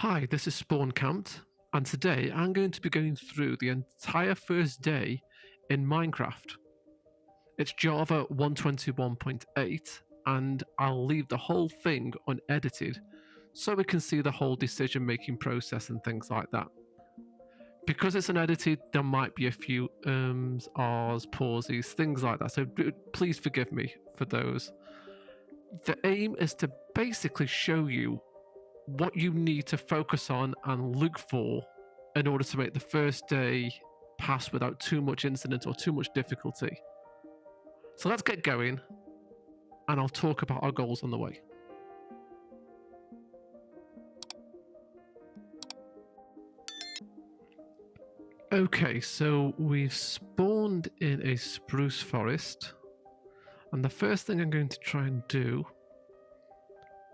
Hi, this is Spawn Camped, and today I'm going to be going through the entire first day in Minecraft. It's Java 121.8, and I'll leave the whole thing unedited so we can see the whole decision making process and things like that. Because it's unedited, there might be a few ahs, pauses, things like that, so please forgive me for those. The aim is to basically show you what you need to focus on and look for in order to make the first day pass without too much incident or too much difficulty. So let's get going, and I'll talk about our goals on the way. Okay, so we've spawned in a spruce forest, and the first thing I'm going to try and do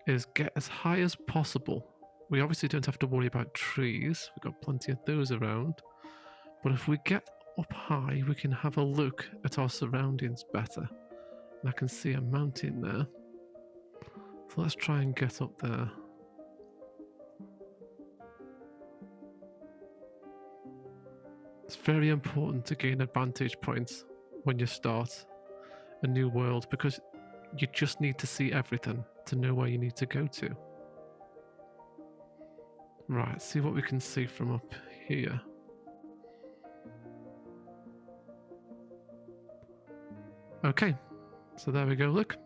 is get as high as possible. We obviously don't have to worry about trees, we've got plenty of those around, but if we get up high, we can have a look at our surroundings better. And I can see a mountain there. So let's try and get up there. It's very important to gain advantage points when you start a new world because you just need to see everything to know where you need to go to. Right, see what we can see from up here. Okay, so there we go, look.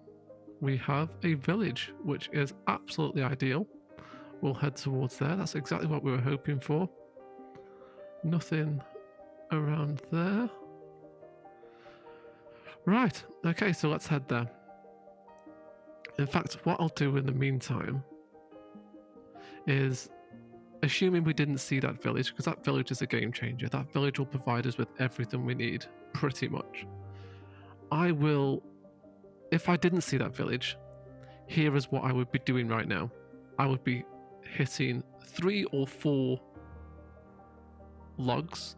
We have a village, which is absolutely ideal. We'll head towards there. That's exactly what we were hoping for. Nothing around there. Right, okay, so let's head there. In fact, what I'll do in the meantime is, assuming we didn't see that village, because that village is a game changer, that village will provide us with everything we need, pretty much. I will, if I didn't see that village, here is what I would be doing right now. I would be hitting 3 or 4 logs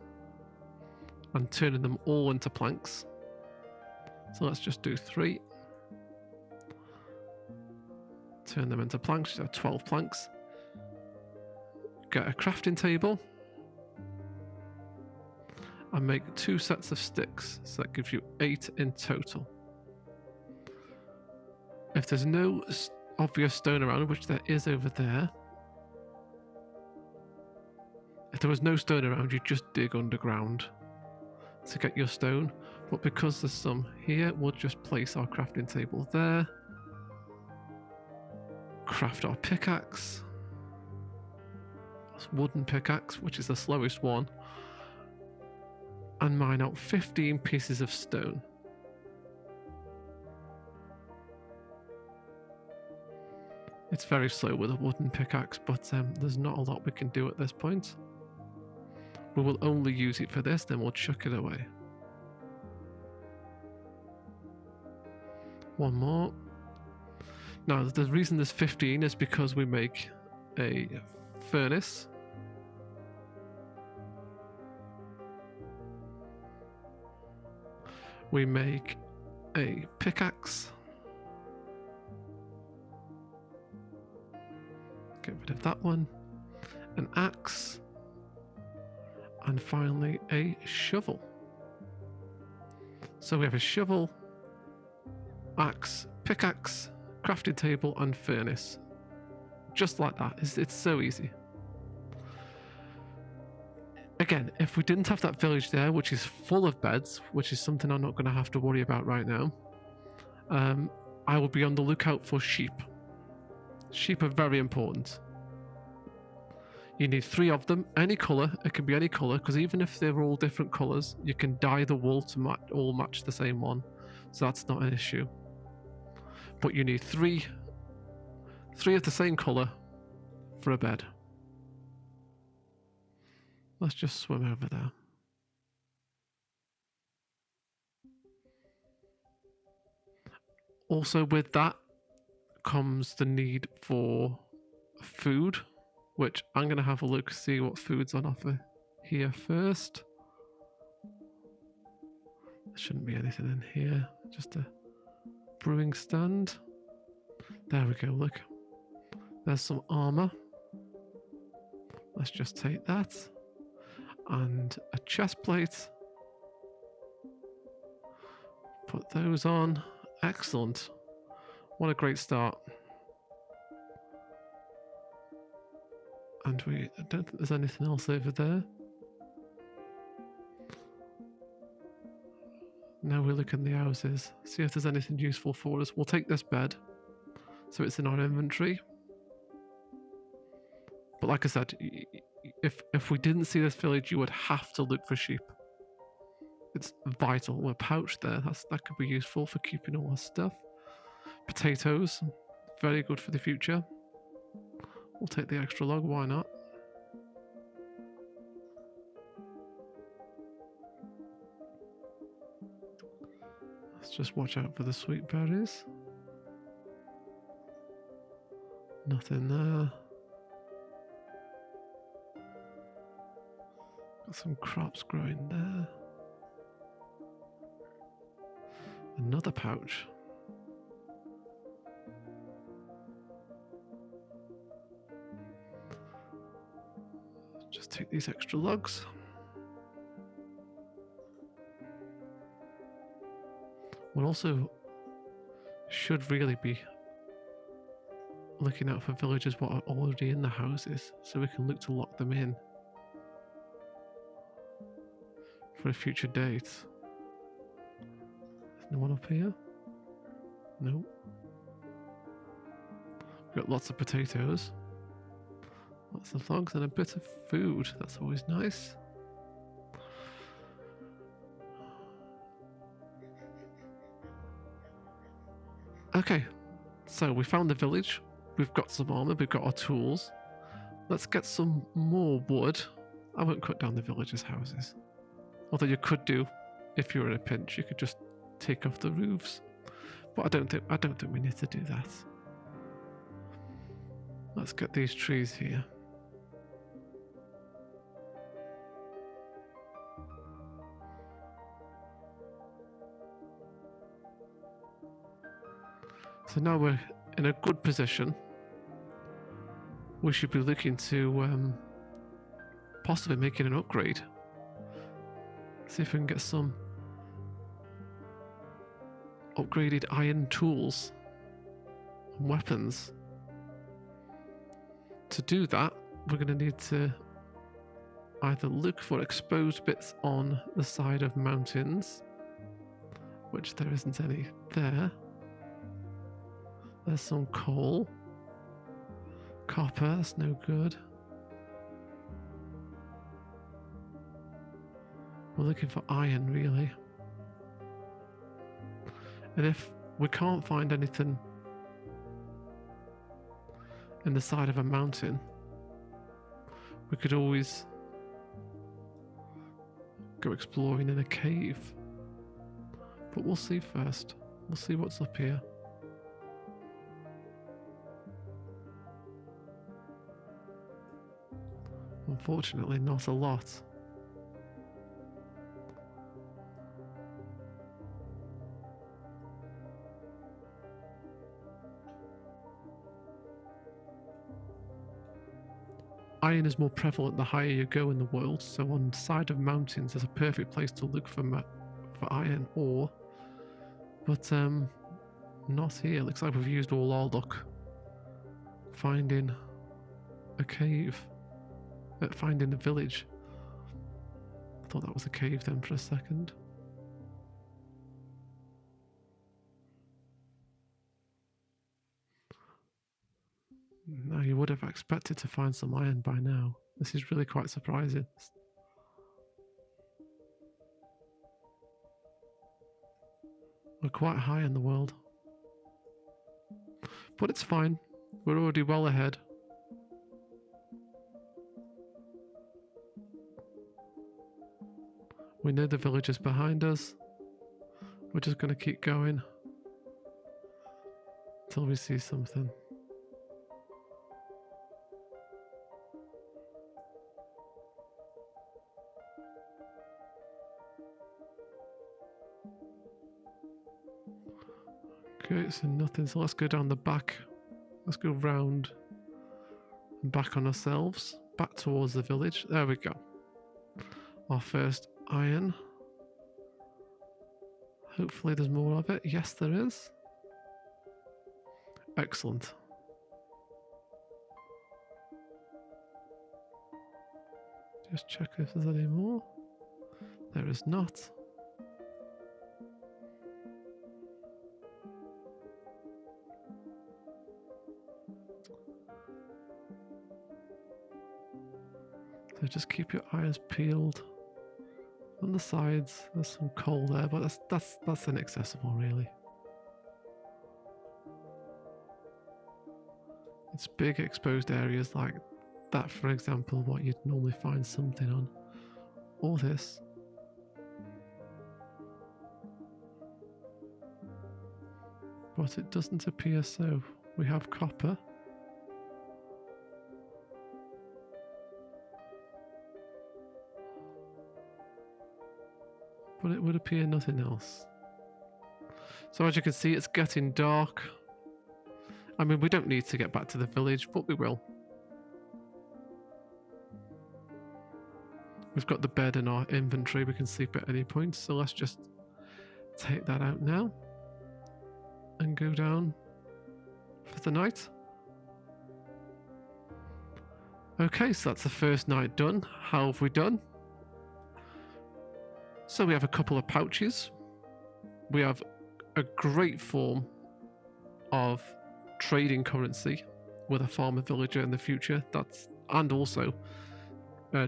and turning them all into planks. So let's just do 3. Turn them into planks, so 12 planks. Get a crafting table and make 2 sets of sticks, so that gives you 8 in total. If there's no obvious stone around, which there is over there, if there was no stone around, you just dig underground to get your stone. But because there's some here, we'll just place our crafting table there. Craft our pickaxe. Wooden pickaxe, which is the slowest one. And mine out 15 pieces of stone. It's very slow with a wooden pickaxe, but there's not a lot we can do at this point. We will only use it for this, then we'll chuck it away. One more. Now, the reason there's 15 is because we make a furnace. We make a pickaxe. Get rid of that one. An axe. And finally a shovel. So we have a shovel, axe, pickaxe, crafting table and furnace. Just like that. It's so easy. Again, if we didn't have that village there, which is full of beds, which is something I'm not going to have to worry about right now, I will be on the lookout for sheep. Sheep are very important. You need 3 of them, any colour. It can be any colour, because even if they're all different colours, you can dye the wool to all match the same one. So that's not an issue. But you need 3 of the same colour for a bed. Let's just swim over there. Also with that comes the need for food, which I'm going to have a look, see what food's on offer here first. There shouldn't be anything in here, just a brewing stand. There we go, look. There's some armor. Let's just take that. And a chest plate. Put those on. Excellent. What a great start. And I don't think there's anything else over there. Now we look in the houses, see if there's anything useful for us. We'll take this bed, so it's in our inventory. But like I said, if we didn't see this village, you would have to look for sheep. It's vital. A pouch there, that could be useful for keeping all our stuff. Potatoes, very good for the future. We'll take the extra log, why not? Let's just watch out for the sweet berries. Nothing there. Got some crops growing there. Another pouch. Just take these extra logs. We also should really be looking out for villagers what are already in the houses, so we can look to lock them in for a future date. There's no one up here? No. We've got lots of potatoes, lots of logs, and a bit of food. That's always nice. Okay, so we found the village. We've got some armor, we've got our tools. Let's get some more wood. I won't cut down the villagers' houses. Although you could do, if you're in a pinch, you could just take off the roofs. But I don't think we need to do that. Let's get these trees here. So now we're in a good position. We should be looking to possibly making an upgrade. See if we can get some upgraded iron tools and weapons. To do that, we're going to need to either look for exposed bits on the side of mountains, which there isn't any there. There's some coal. Copper, that's no good. We're looking for iron, really. And if we can't find anything in the side of a mountain, we could always go exploring in a cave. But we'll see first. We'll see what's up here. Unfortunately, not a lot. Iron is more prevalent the higher you go in the world, so on the side of mountains is a perfect place to look for iron ore. But not here. Looks like we've used all our luck finding a cave. Finding a village. I thought that was a cave then for a second. Now you would have expected to find some iron by now. This is really quite surprising. We're quite high in the world. But it's fine. We're already well ahead. We know the village is behind us. We're just going to keep going until we see something. Okay, so nothing. So let's go down the back. Let's go round and back on ourselves. back towards the village. There we go. Our first iron. Hopefully there's more of it. Yes, there is. Excellent. Just check if there's any more. There is not. So just keep your eyes peeled. On the sides, there's some coal there, but that's inaccessible, really. It's big exposed areas like that, for example, what you'd normally find something on. Or this. But it doesn't appear so. We have copper. But it would appear nothing else. So as you can see, it's getting dark. I mean, we don't need to get back to the village, but we will. We've got the bed in our inventory. We can sleep at any point. So let's just take that out now and go down for the night. Okay, so that's the first night done. How have we done? So we have a couple of pouches. We have a great form of trading currency with a farmer villager in the future. And also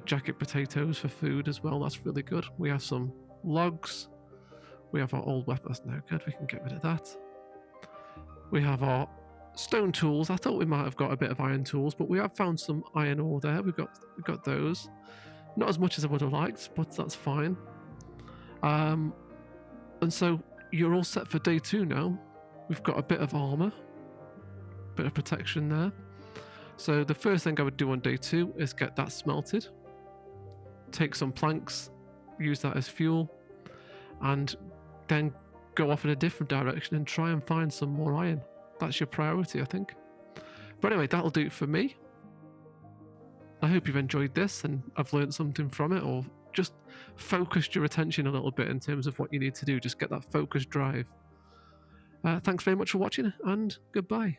jacket potatoes for food as well. That's really good. We have some logs. We have our old weapon. That's no good. We can get rid of that. We have our stone tools. I thought we might have got a bit of iron tools, but we have found some iron ore there. We've got those. Not as much as I would have liked, but that's fine. And so you're all set for day 2 now. We've got a bit of armor, bit of protection there. So the first thing I would do on day 2 is get that smelted, take some planks, use that as fuel, and then go off in a different direction and try and find some more iron. That's your priority, I think. But anyway, that'll do it for me. I hope you've enjoyed this and I've learned something from it, or just focused your attention a little bit in terms of what you need to do. Just get that focused drive. Thanks very much for watching, and goodbye.